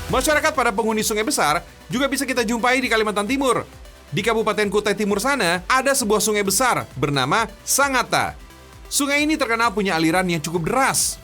Masyarakat pada penghuni sungai besar juga bisa kita jumpai di Kalimantan Timur. Di Kabupaten Kutai Timur sana, ada sebuah sungai besar bernama Sangata. Sungai ini terkenal punya aliran yang cukup deras.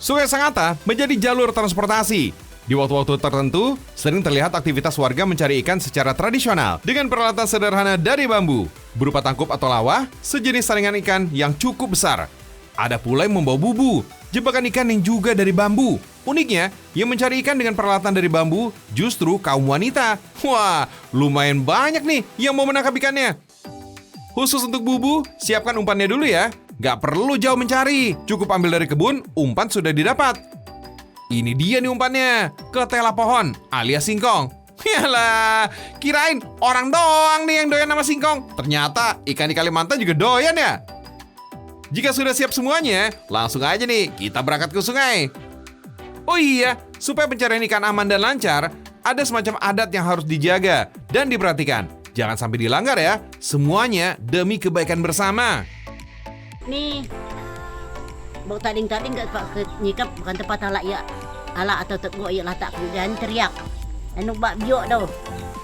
Sungai Sangata menjadi jalur transportasi. Di waktu-waktu tertentu, sering terlihat aktivitas warga mencari ikan secara tradisional dengan peralatan sederhana dari bambu, berupa tangkup atau lawa, sejenis saringan ikan yang cukup besar. Ada pula yang membawa bubu, jebakan ikan yang juga dari bambu. Uniknya, yang mencari ikan dengan peralatan dari bambu justru kaum wanita. Wah, lumayan banyak nih yang mau menangkap ikannya. Khusus untuk bubu, siapkan umpannya dulu ya. Gak perlu jauh mencari, cukup ambil dari kebun, umpan sudah didapat. Ini dia nih umpannya, ketela pohon alias singkong. Yalah, kirain orang doang nih yang doyan sama singkong. Ternyata ikan di Kalimantan juga doyan ya. Jika sudah siap semuanya, langsung aja nih kita berangkat ke sungai. Oh iya, supaya pencarian ikan aman dan lancar, ada semacam adat yang harus dijaga dan diperhatikan. Jangan sampai dilanggar ya, semuanya demi kebaikan bersama. Nih, bau tading-tading gak pak nyikap bukan tempat halak ya. Halak atau teguk ya letak kemudian teriak. Anu bak biok dah.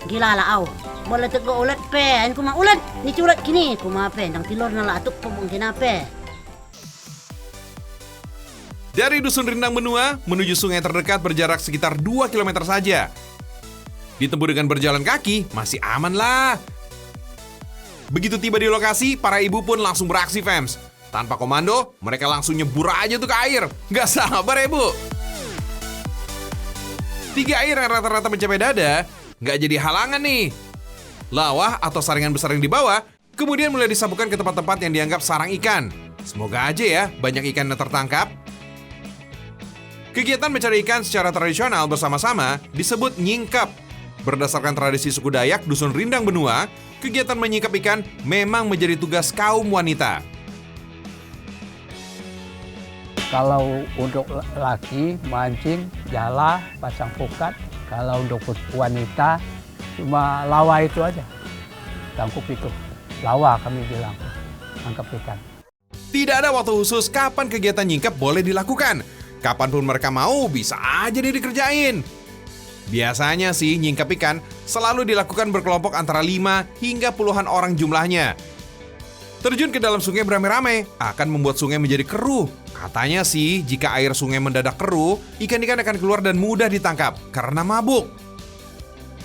Gila lah au. Boleh teguk ulat pe, anu kumah ulat. Ni ulat kini, kumah pe, nang tilur nala atuk pemungkin apa? Dari Dusun Rindang Benua menuju sungai terdekat berjarak sekitar 2 km saja. Ditempuh dengan berjalan kaki, masih aman lah. Begitu tiba di lokasi, para ibu pun langsung beraksi, fams. Tanpa komando, mereka langsung nyebur aja tuh ke air. Gak sabar ya, Bu. 3 air yang rata-rata mencapai dada, gak jadi halangan nih. Lawah atau saringan besar yang dibawa, kemudian mulai disapukan ke tempat-tempat yang dianggap sarang ikan. Semoga aja ya, banyak ikan yang tertangkap. Kegiatan mencari ikan secara tradisional bersama-sama disebut nyingkap. Berdasarkan tradisi suku Dayak Dusun Rindang Benua, kegiatan menyingkap ikan memang menjadi tugas kaum wanita. Kalau untuk laki mancing, jala, pasang pukat. Kalau untuk wanita cuma lawa itu aja. Tangkup itu. Lawa kami bilang, tangkap ikan. Tidak ada waktu khusus kapan kegiatan nyingkap boleh dilakukan. Kapanpun mereka mau, bisa aja nih dikerjain. Biasanya sih nyingkap ikan selalu dilakukan berkelompok antara 5 hingga puluhan orang jumlahnya. Terjun ke dalam sungai beramai-ramai akan membuat sungai menjadi keruh. Katanya sih, jika air sungai mendadak keruh, ikan-ikan akan keluar dan mudah ditangkap karena mabuk.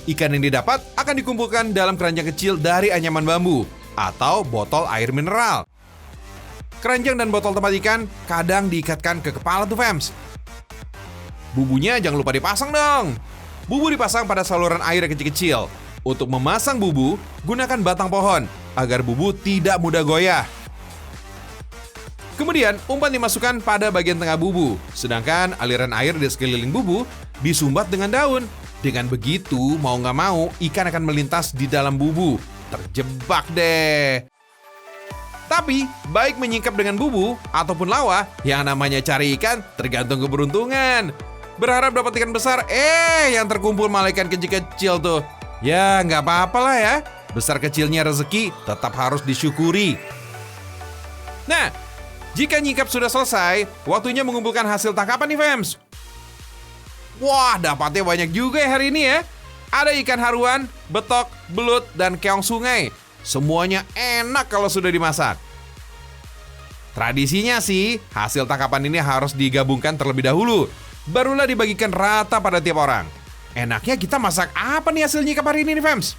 Ikan yang didapat akan dikumpulkan dalam keranjang kecil dari anyaman bambu atau botol air mineral. Keranjang dan botol tempat ikan kadang diikatkan ke kepala tuh, fams. Bubunya jangan lupa dipasang dong. Bubu dipasang pada saluran air yang kecil-kecil. Untuk memasang bubu, gunakan batang pohon agar bubu tidak mudah goyah. Kemudian, umpan dimasukkan pada bagian tengah bubu, sedangkan aliran air di sekeliling bubu disumbat dengan daun. Dengan begitu, mau nggak mau, ikan akan melintas di dalam bubu. Terjebak deh. Tapi, baik menyingkap dengan bubu ataupun lawa, yang namanya cari ikan tergantung keberuntungan. Berharap dapat ikan besar, yang terkumpul malah ikan kecil-kecil tuh. Ya, nggak apa-apa lah ya. Besar kecilnya rezeki tetap harus disyukuri. Nah, jika nyingkap sudah selesai, waktunya mengumpulkan hasil tangkapan nih, fams. Wah, dapatnya banyak juga ya hari ini ya. Ada ikan haruan, betok, belut, dan keong sungai. Semuanya enak kalau sudah dimasak. Tradisinya sih, hasil tangkapan ini harus digabungkan terlebih dahulu. Barulah dibagikan rata pada tiap orang. Enaknya kita masak apa nih hasil nyingkap hari ini nih, fams?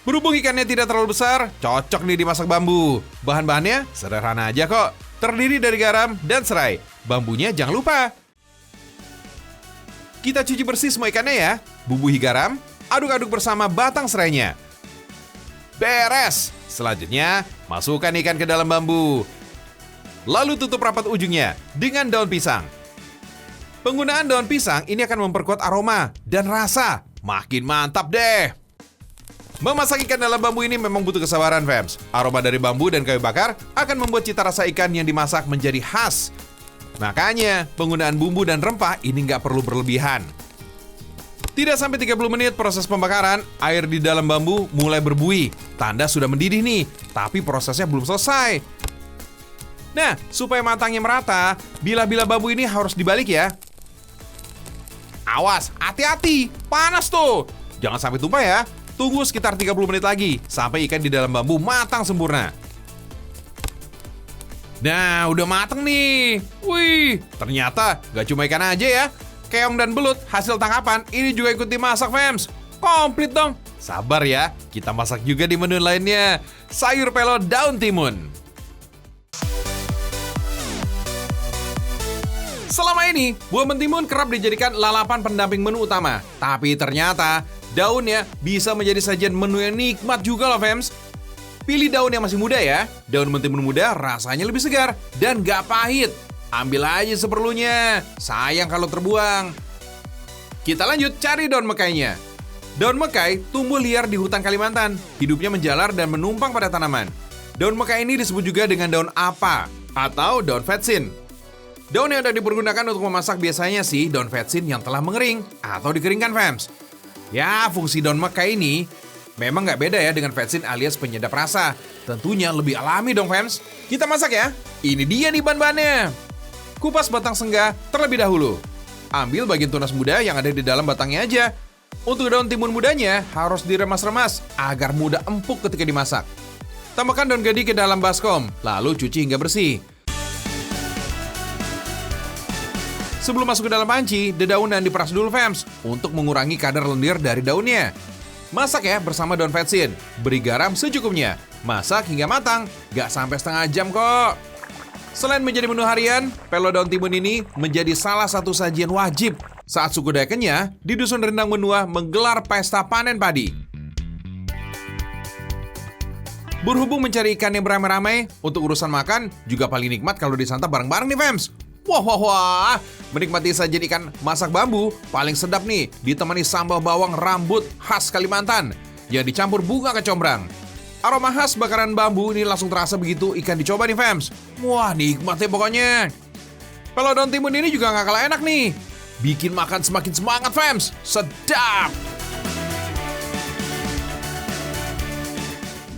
Berhubung ikannya tidak terlalu besar, cocok nih dimasak bambu. Bahan-bahannya sederhana aja kok. Terdiri dari garam dan serai. Bambunya jangan lupa. Kita cuci bersih semua ikannya ya. Bubuhi garam, aduk-aduk bersama batang serainya. Beres! Selanjutnya, masukkan ikan ke dalam bambu. Lalu tutup rapat ujungnya dengan daun pisang. Penggunaan daun pisang ini akan memperkuat aroma dan rasa. Makin mantap deh! Memasak ikan dalam bambu ini memang butuh kesabaran, fams. Aroma dari bambu dan kayu bakar akan membuat cita rasa ikan yang dimasak menjadi khas. Makanya, penggunaan bumbu dan rempah ini nggak perlu berlebihan. Tidak sampai 30 menit proses pembakaran, air di dalam bambu mulai berbuih. Tanda sudah mendidih nih, tapi prosesnya belum selesai. Nah, supaya matangnya merata, bilah-bilah bambu ini harus dibalik ya. Awas, hati-hati, panas tuh. Jangan sampai tumpah ya. Tunggu sekitar 30 menit lagi sampai ikan di dalam bambu matang sempurna. Nah, udah mateng nih. Wih, ternyata gak cuma ikan aja ya. Keong dan belut hasil tangkapan ini juga ikut dimasak, fams. Komplit dong. Sabar ya, kita masak juga di menu lainnya. Sayur pelo daun timun. Selama ini, buah mentimun kerap dijadikan lalapan pendamping menu utama. Tapi ternyata, daunnya bisa menjadi sajian menu yang nikmat juga loh, fams. Pilih daun yang masih muda ya. Daun mentimun muda rasanya lebih segar dan gak pahit. Ambil aja seperlunya. Sayang kalau terbuang. Kita lanjut cari daun mekainya. Daun mekai tumbuh liar di hutan Kalimantan. Hidupnya menjalar dan menumpang pada tanaman. Daun mekai ini disebut juga dengan daun apa atau daun vetsin. Daun yang sudah dipergunakan untuk memasak biasanya sih daun vetsin yang telah mengering atau dikeringkan, fams. Ya, fungsi daun mekai ini memang nggak beda ya dengan vetsin alias penyedap rasa. Tentunya lebih alami dong, fams. Kita masak ya. Ini dia nih bahan-bahannya. Kupas batang senga terlebih dahulu. Ambil bagian tunas muda yang ada di dalam batangnya aja. Untuk daun timun mudanya harus diremas-remas agar mudah empuk ketika dimasak. Tambahkan daun gadi ke dalam baskom, lalu cuci hingga bersih. Sebelum masuk ke dalam panci, dedaunan diperas dulu, fams, untuk mengurangi kadar lendir dari daunnya. Masak ya bersama daun vetsin. Beri garam secukupnya. Masak hingga matang, gak sampai setengah jam kok. Selain menjadi menu harian, pelo daun timun ini menjadi salah satu sajian wajib saat suku Dayak Kenya di Dusun Rendang Benua menggelar pesta panen padi. Berhubung mencari ikan yang beramai-ramai, untuk urusan makan juga paling nikmat kalau disantap bareng-bareng nih, fams. Wah, menikmati sajian ikan masak bambu paling sedap nih ditemani sambal bawang rambut khas Kalimantan yang dicampur bunga kecombrang. Aroma khas bakaran bambu ini langsung terasa begitu ikan dicoba nih, fams. Wah, nikmat ya pokoknya. Pelo daun timun ini juga gak kalah enak nih. Bikin makan semakin semangat, fams. Sedap!